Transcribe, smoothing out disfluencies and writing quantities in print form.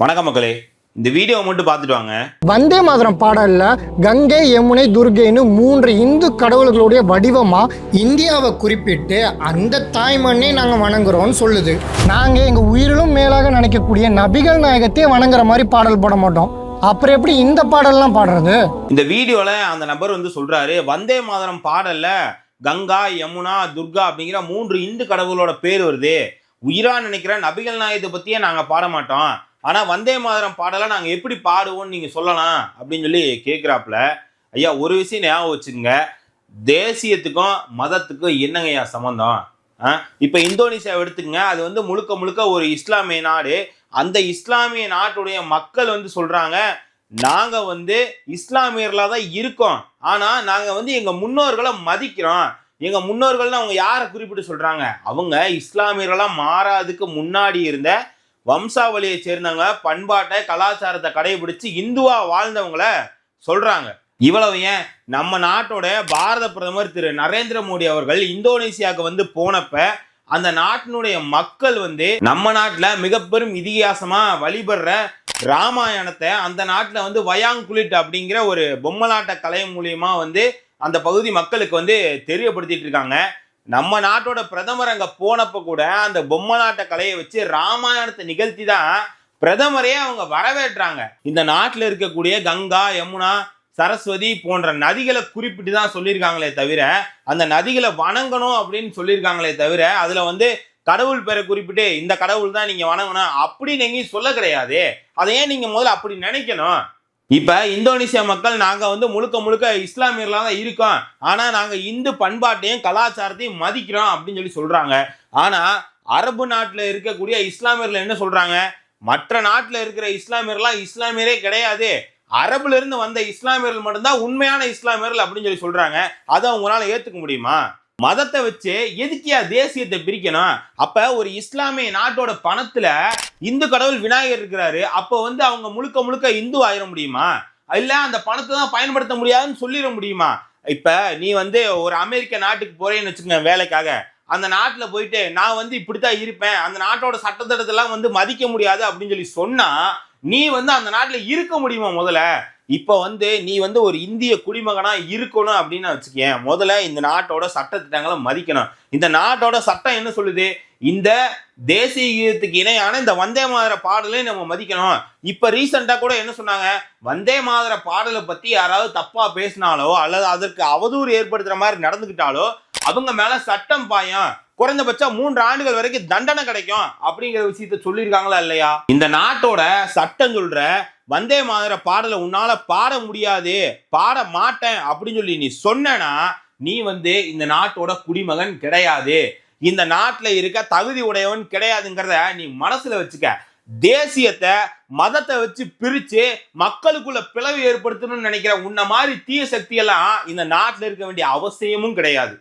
வணக்கம் மக்களே, இந்த வீடியோ மட்டும் பார்த்துட்டு வாங்க. வந்தே மாதரம் பாடல்ல கங்கை, யமுனை, துர்கைன்னு 3 இந்து கடவுள்களுடைய வடிவமா இந்தியாவை குறிப்பிட்டு அந்த தாய்மண்ணை நாங்க வணங்குறோம்னு சொல்லுது. நாங்க எங்க உயிரிலும் மேலாக நினைக்கக்கூடிய நபிகள் நாயகத்தையே வணங்குற மாதிரி பாடல் போட மாட்டோம். அப்புறம் எப்படி இந்த பாடல்லாம் பாடுறது? இந்த வீடியோல அந்த நபர் சொல்றாரு, வந்தே மாதரம் பாடல்ல கங்கா, யமுனா, துர்கா அப்படிங்கிற 3 இந்து கடவுளோட பேர் வருது. உயிரா நினைக்கிற நபிகள் நாயகத்தை பத்தியே நாங்க பாட மாட்டோம், ஆனா வந்தே மாதரம் பாடலை நாங்க எப்படி பாடுவோம்னு நீங்க சொல்லலாம் அப்படின்னு சொல்லி கேட்கிறாப்புல. ஐயா, ஒரு விஷயம் ஞாபகம் வச்சுக்கோங்க, தேசியத்துக்கும் மதத்துக்கும் என்னங்கய்யா சம்பந்தம்? இப்ப இந்தோனேசியா எடுத்துக்கங்க, அது முழுக்க முழுக்க ஒரு இஸ்லாமிய நாடு. அந்த இஸ்லாமிய நாட்டுடைய மக்கள் சொல்றாங்க, நாங்க இஸ்லாமியர்களா தான் இருக்கோம், ஆனா நாங்க எங்க முன்னோர்களை மதிக்கிறோம். எங்க முன்னோர்கள்னு அவங்க யாரை குறிப்பிட்டு சொல்றாங்க? அவங்க இஸ்லாமியர்களா மாறாதுக்கு முன்னாடி இருந்த வம்சாவளியை சேர்ந்தவங்க, பண்பாட்டை கலாச்சாரத்தை கடைபிடிச்சு இந்துவா வாழ்ந்தவங்கள சொல்றாங்க. இவ்வளவு ஏன், நம்ம நாட்டோட பாரத பிரதமர் திரு நரேந்திர மோடி அவர்கள் இந்தோனேசியாவுக்கு போனப்ப அந்த நாட்டினுடைய மக்கள் நம்ம நாட்டுல மிக பெரும் இதிகாசமா வழிபடுற ராமாயணத்தை அந்த நாட்டுல வயாங் குலிட் அப்படிங்கிற ஒரு பொம்மலாட்ட கலை மூலியமா அந்த பகுதி மக்களுக்கு தெரியப்படுத்திட்டு இருக்காங்க. நம்ம நாட்டோட பிரதமர் அங்க போனப்ப கூட அந்த பொம்மலாட்ட கலையை வச்சு ராமாயணத்தை நிகழ்த்தி தான் பிரதமரே அவங்க வரவேற்றாங்க. இந்த நாட்டுல இருக்கக்கூடிய கங்கா, யமுனா, சரஸ்வதி போன்ற நதிகளை குறிப்பிட்டு தான் சொல்லியிருக்காங்களே தவிர, அந்த நதிகளை வணங்கணும் அப்படின்னு சொல்லியிருக்காங்களே தவிர, அதுல கடவுள் பேரை குறிப்பிட்டு இந்த கடவுள் தான் நீங்க வணங்கணும் அப்படின்னு எங்கேயும் சொல்ல கிடையாது. அதை ஏன் நீங்க முதல்ல அப்படி நினைக்கணும்? இப்ப இந்தோனேசியா மக்கள் நாங்க முழுக்க முழுக்க இஸ்லாமியர்களா தான் இருக்கோம், ஆனா நாங்க இந்து பண்பாட்டையும் கலாச்சாரத்தையும் மதிக்கிறோம் அப்படின்னு சொல்லி சொல்றாங்க. ஆனா அரபு நாட்டுல இருக்கக்கூடிய இஸ்லாமியர்கள் என்ன சொல்றாங்க? மற்ற நாட்டுல இருக்கிற இஸ்லாமியர்கள்லாம் இஸ்லாமியரே கிடையாது, அரபுல இருந்து வந்த இஸ்லாமியர்கள் மட்டும்தான் உண்மையான இஸ்லாமியர்கள் அப்படின்னு சொல்லி சொல்றாங்க. அதை உங்களால ஏத்துக்க முடியுமா? மதத்தை வச்சு எதுக்கியா தேசியத்தை பிரிக்கணும்? அப்ப ஒரு இஸ்லாமிய நாட்டோட பணத்துல இந்து கடவுள் விநாயகர் இருக்கிறாரு, அப்போ அவங்க முழுக்க முழுக்க இந்து ஆயிட முடியுமா? இல்ல அந்த பணத்தை தான் பயன்படுத்த முடியாதுன்னு சொல்லிட முடியுமா? இப்ப நீ ஒரு அமெரிக்க நாட்டுக்கு போறேன்னு வச்சுக்கோங்க வேலைக்காக, அந்த நாட்டுல போயிட்டு நான் இப்படித்தான் இருப்பேன், அந்த நாட்டோட சட்டத்திட்டத்தெல்லாம் மதிக்க முடியாது அப்படின்னு சொல்லி சொன்னா நீ அந்த நாட்டுல இருக்க முடியுமா? முதல்ல இப்ப நீ ஒரு இந்திய குடிமகனா இருக்கணும் அப்படின்னு வச்சுக்கேன், முதல்ல இந்த நாட்டோட சட்ட திட்டங்களை மதிக்கணும். இந்த நாட்டோட சட்டம் என்ன சொல்லுது? இந்த தேசிய கீதத்துக்கு இணையான இந்த வந்தே மாதர பாடலை நம்ம மதிக்கணும். இப்ப ரீசெண்டா கூட என்ன சொன்னாங்க? வந்தே மாதர பாடலை பத்தி யாராவது தப்பா பேசினாலோ அல்லது அதற்கு அவதூறு ஏற்படுத்துற மாதிரி நடந்துகிட்டாலோ அவங்க மேல சட்டம் பாயம், குறைந்தபட்சம் 3 ஆண்டுகள் வரைக்கும் தண்டனை கிடைக்கும் அப்படிங்கிற விஷயத்த சொல்லியிருக்காங்களா இல்லையா? இந்த நாட்டோட சட்டம் சொல்ற வந்தே மாதர பாடலை உன்னால பாட முடியாது, பாட மாட்டேன் அப்படின்னு சொல்லி நீ சொன்னா நீ இந்த நாட்டோட குடிமகன் கிடையாது, இந்த நாட்டுல இருக்க தகுதி உடையவன் கிடையாதுங்கிறத நீ மனசுல வச்சுக்க. தேசியத்தை மதத்தை வச்சு பிரிச்சு மக்களுக்குள்ள பிளவு ஏற்படுத்தணும்னு நினைக்கிற உன்ன மாதிரி தீய சக்தி எல்லாம் இந்த நாட்டுல இருக்க வேண்டிய அவசியமும் கிடையாது.